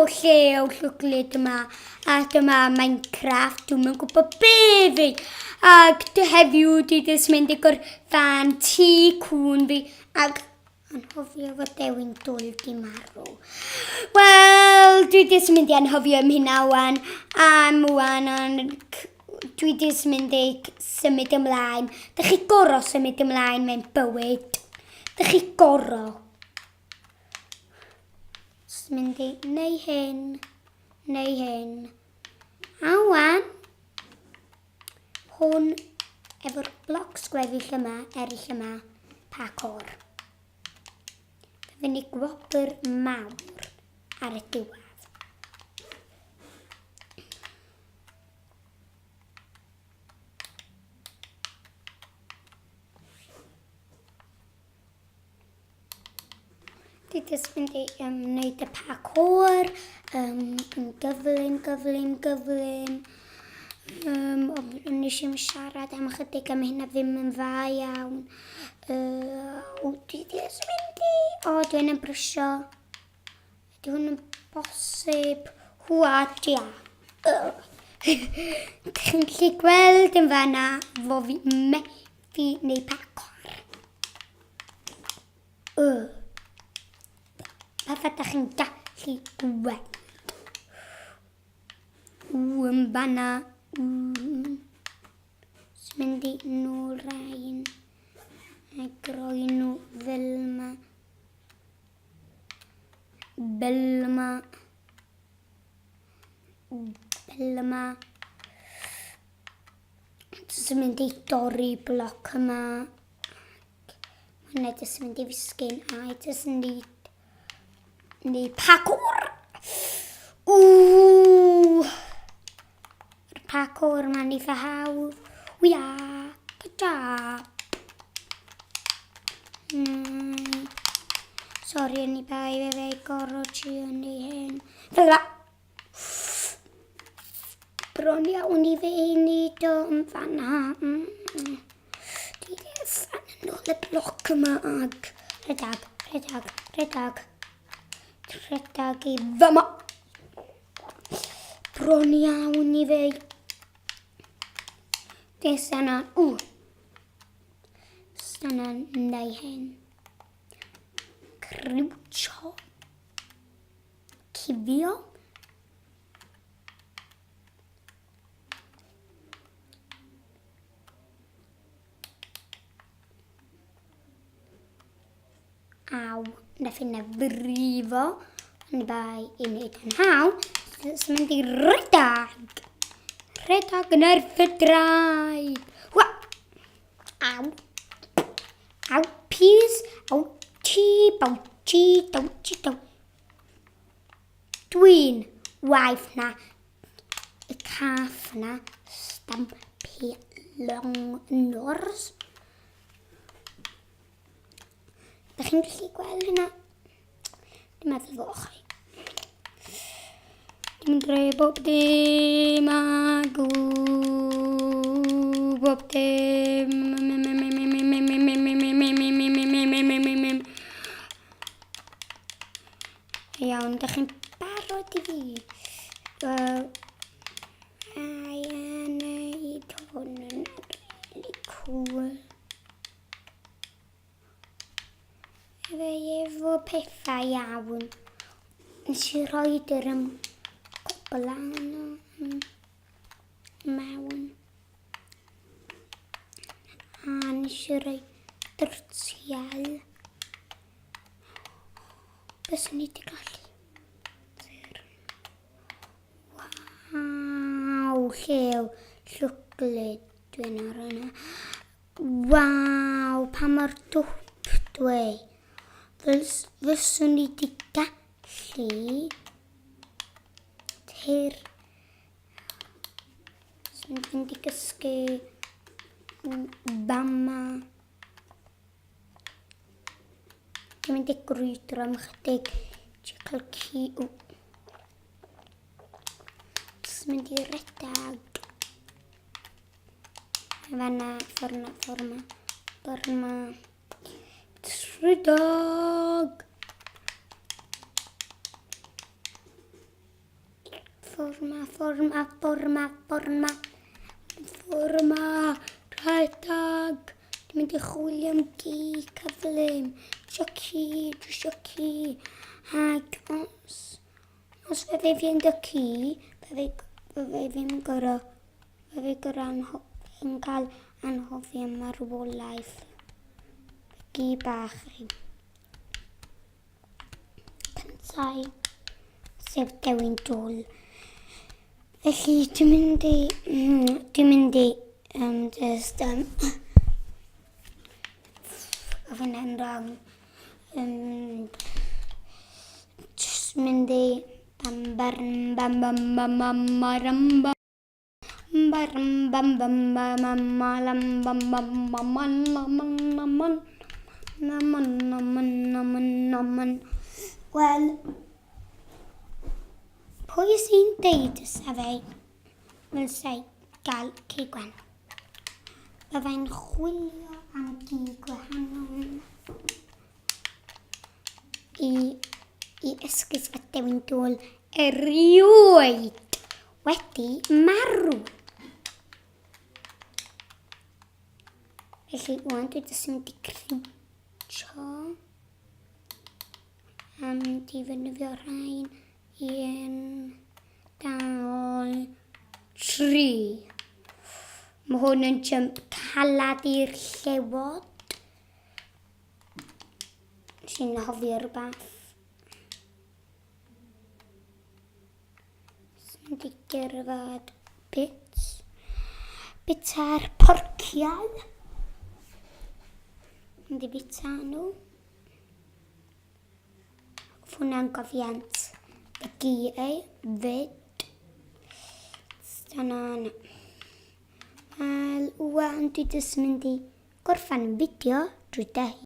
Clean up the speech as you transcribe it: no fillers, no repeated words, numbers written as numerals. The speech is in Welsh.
Llew Llwglyd yma. A dyma Minecraft, dwi'm yn gwybod be fi. Ac heddiw dwi jyst mynd i gorffen tŷ cŵn fi. Ac anhofio fod Dewin Dwl di marw. Wel, dwi jyst mynd i anhofio am hynna wan. Am wan, dwi jyst mynd i symud ymlaen. Dych chi goro symud ymlaen mewn bywyd. Dych chi goro. Jyst mynd i neu hyn, neu hyn. A wan, hwn efo'r blocs gweddill yma, eraill yma, parkour. Fy'n i gwobr mawr ar y diwedd. Dwi jyst mynd i wneud y parkour, yn gyflym. Nes i'n siarad am ychydig am hynna ddim yn dda iawn. Dwi jyst mynd i... dwi'n yn brysio. Ydy hwn yn bosib. Dia. Chi'n gallu gweld yn fanna fo fi methu neu parkour. Pa ydych chi'n gallu gweld? Yn fanna. Mynd i nôl rhain. A groi nhw fel yma. Jyst mynd i dorri bloc yma. Hwna jyst mynd i fisgyn. A jyst mynd i parkour. Yr parkour yma'n eitha hawdd. Gyda. Sori yn I bai fe goro ti yn ei hyn. Fydda. Bron iawn I fe wneud o yn fanna. Dwi ddefan yn ôl y bloc yma ag rhedag I fyma. Bron iawn I fe. Dyna, dyna neu hyn. Criwcho. Cifio. Nath yna frifo. Yn I bai I wneud yn haw. Jyst mynd I rhedag. Rhedag yn erfydraid. Peas. Dwi'n waith na. Y caff na. Stampi longnors. Dych chi'n gallu gweld hynna? Dwi'n meddwl fo chi. Dwi'n greu bob dim a bob dim. Iawn, dych chi'n barod I fi. Ai wneud hwn yn really cool. Fe efo pethau iawn. Nes I roed yr goblan mewn. A nes I roi drtiau. Byswn I 'di gallu. Llew Llwglyd dwi'n ar yna. Pa mor dwp dwi. Fyswn I 'di gallu sy'n fynd I gysgu bama. Dwi'n mynd I grwydro am chydig. Ti'n cael ci. Jyst mynd I redag. Fanna, fforma. Redag. Rhedeg. Dwi'n mynd i chwilio am gi cyflym. Dwisio ci. Ac os fydde fi'n dy ci, fydde fi'n gorau yn cael anhofio marwolaeth. Gi bach i. Cyntau, sef Dewin Dwl. Felly, dwi'n mynd i Ofyn yn rong. Just mynd i Wel, pwy sy'n deud sefai fel gael ci gwen? Byddai'n chwilio am gi gwahanol i esgus fy Dewin Dwl erioed wedi marw. Felly, wan dwi jyst yn mynd i crintio am difynifio rhain. 1, 2, 3. Mae hwn yn jump calad i'r llewod. Sy'n hofio rhywbeth. Sy'n di gerdded bit ar porciau. Yn di bita nhw. Hwna'n gofiant y gi ei fyd. Dyna'n. Wel, wan dwi jyst mynd i gorffen y fideo drwy dau.